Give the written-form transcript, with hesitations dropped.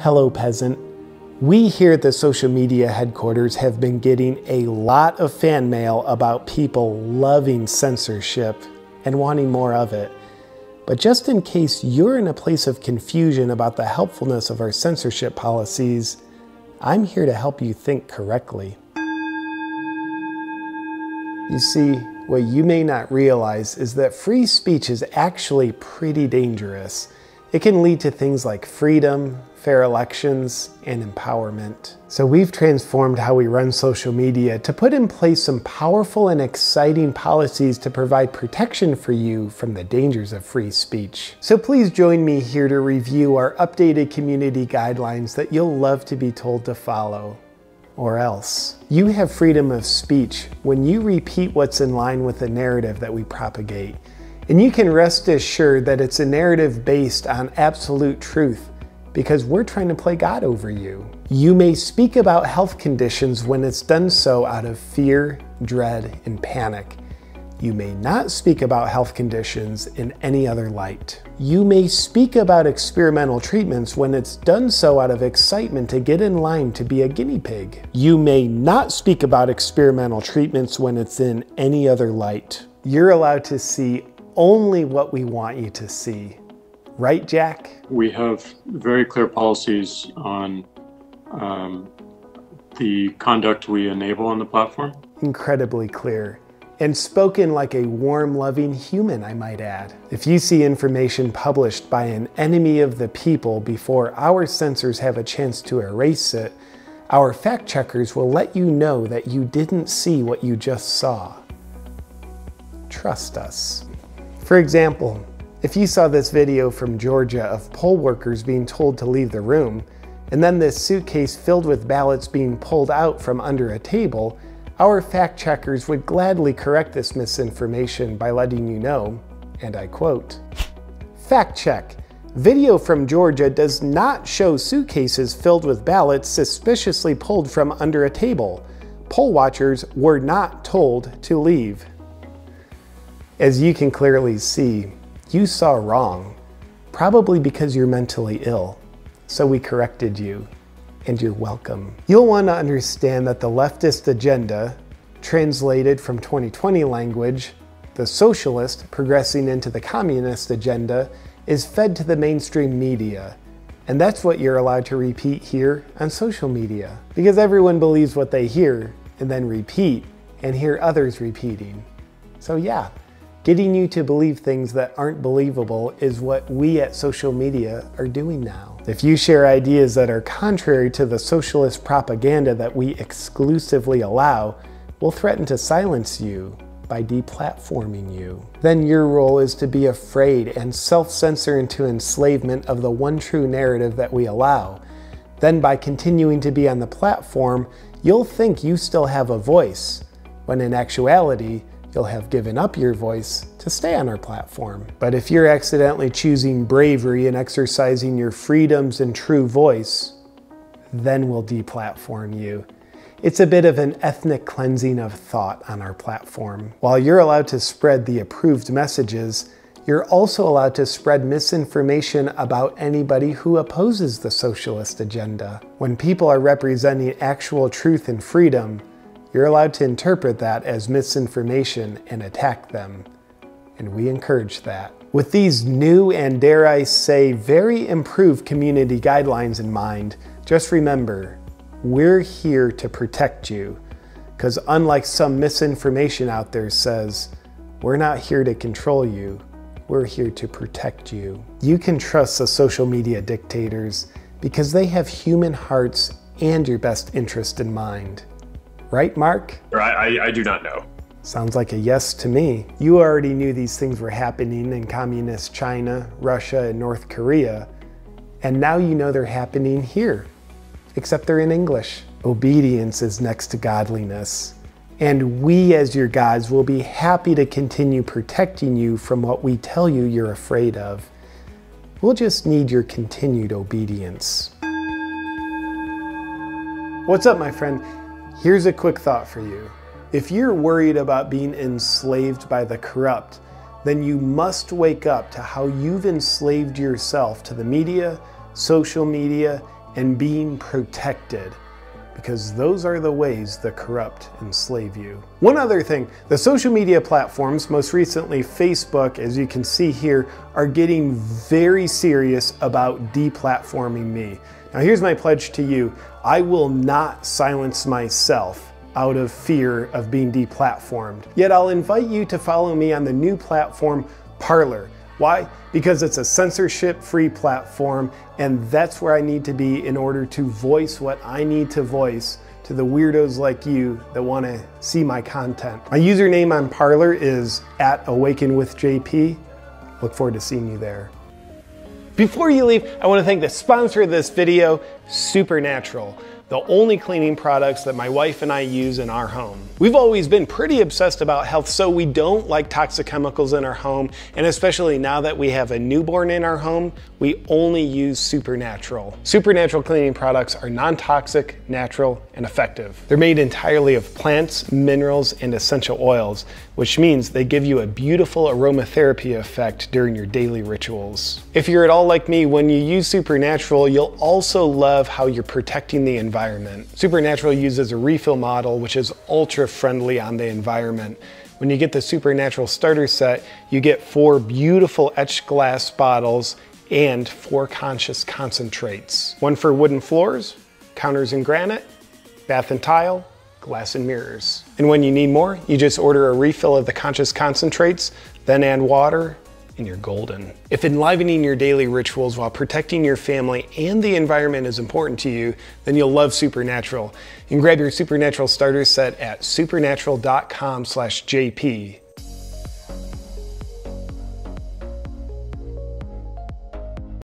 Hello, peasant. We here at the social media headquarters have been getting a lot of fan mail about people loving censorship and wanting more of it. But just in case you're in a place of confusion about the helpfulness of our censorship policies, I'm here to help you think correctly. You see, what you may not realize is that free speech is actually pretty dangerous. It can lead to things like freedom, fair elections, and empowerment. So we've transformed how we run social media to put in place some powerful and exciting policies to provide protection for you from the dangers of free speech. So please join me here to review our updated community guidelines that you'll love to be told to follow. Or else. You have freedom of speech when you repeat what's in line with the narrative that we propagate. And you can rest assured that it's a narrative based on absolute truth, because we're trying to play God over you. You may speak about health conditions when it's done so out of fear, dread, and panic. You may not speak about health conditions in any other light. You may speak about experimental treatments when it's done so out of excitement to get in line to be a guinea pig. You may not speak about experimental treatments when it's in any other light. You're allowed to see only what we want you to see. Right, Jack? We have very clear policies on the conduct we enable on the platform. Incredibly clear. And spoken like a warm, loving human, I might add. If you see information published by an enemy of the people before our censors have a chance to erase it, our fact checkers will let you know that you didn't see what you just saw. Trust us. For example, if you saw this video from Georgia of poll workers being told to leave the room, and then this suitcase filled with ballots being pulled out from under a table, our fact checkers would gladly correct this misinformation by letting you know, and I quote, "Fact check. Video from Georgia does not show suitcases filled with ballots suspiciously pulled from under a table. Poll watchers were not told to leave." As you can clearly see, you saw wrong, probably because you're mentally ill. So we corrected you. And you're welcome. You'll want to understand that the leftist agenda, translated from 2020 language, the socialist progressing into the communist agenda, is fed to the mainstream media. And that's what you're allowed to repeat here on social media. Because everyone believes what they hear and then repeat and hear others repeating. So yeah, getting you to believe things that aren't believable is what we at social media are doing now. If you share ideas that are contrary to the socialist propaganda that we exclusively allow, we'll threaten to silence you by deplatforming you. Then your role is to be afraid and self-censor into enslavement of the one true narrative that we allow. Then by continuing to be on the platform, you'll think you still have a voice, when in actuality, you'll have given up your voice to stay on our platform. But if you're accidentally choosing bravery and exercising your freedoms and true voice, then we'll deplatform you. It's a bit of an ethnic cleansing of thought on our platform. While you're allowed to spread the approved messages, you're also allowed to spread misinformation about anybody who opposes the socialist agenda. When people are representing actual truth and freedom, you're allowed to interpret that as misinformation and attack them. And we encourage that. With these new and, dare I say, very improved community guidelines in mind, just remember, we're here to protect you. Because unlike some misinformation out there says, we're not here to control you, we're here to protect you. You can trust the social media dictators because they have human hearts and your best interest in mind. Right, Mark? I do not know. Sounds like a yes to me. You already knew these things were happening in communist China, Russia, and North Korea, and now you know they're happening here, except they're in English. Obedience is next to godliness, and we as your gods will be happy to continue protecting you from what we tell you you're afraid of. We'll just need your continued obedience. What's up, my friend? Here's a quick thought for you. If you're worried about being enslaved by the corrupt, then you must wake up to how you've enslaved yourself to the media, social media, and being protected, because those are the ways the corrupt enslave you. One other thing, the social media platforms, most recently Facebook, as you can see here, are getting very serious about deplatforming me. Now here's my pledge to you. I will not silence myself out of fear of being deplatformed. Yet I'll invite you to follow me on the new platform, Parler. Why? Because it's a censorship-free platform, and that's where I need to be in order to voice what I need to voice to the weirdos like you that want to see my content. My username on Parler is @AwakenWithJP. Look forward to seeing you there. Before you leave, I want to thank the sponsor of this video, Supernatural, the only cleaning products that my wife and I use in our home. We've always been pretty obsessed about health, so we don't like toxic chemicals in our home, and especially now that we have a newborn in our home, we only use Supernatural. Supernatural cleaning products are non-toxic, natural, and effective. They're made entirely of plants, minerals, and essential oils, which means they give you a beautiful aromatherapy effect during your daily rituals. If you're at all like me, when you use Supernatural, you'll also love how you're protecting the environment. Supernatural uses a refill model, which is ultra friendly on the environment. When you get the Supernatural starter set, you get 4 beautiful etched glass bottles and 4 conscious concentrates. 1 for wooden floors, counters and granite, bath and tile, glass and mirrors. And when you need more, you just order a refill of the conscious concentrates, then add water, and you're golden. If enlivening your daily rituals while protecting your family and the environment is important to you, then you'll love Supernatural. You can grab your Supernatural starter set at supernatural.com/JP.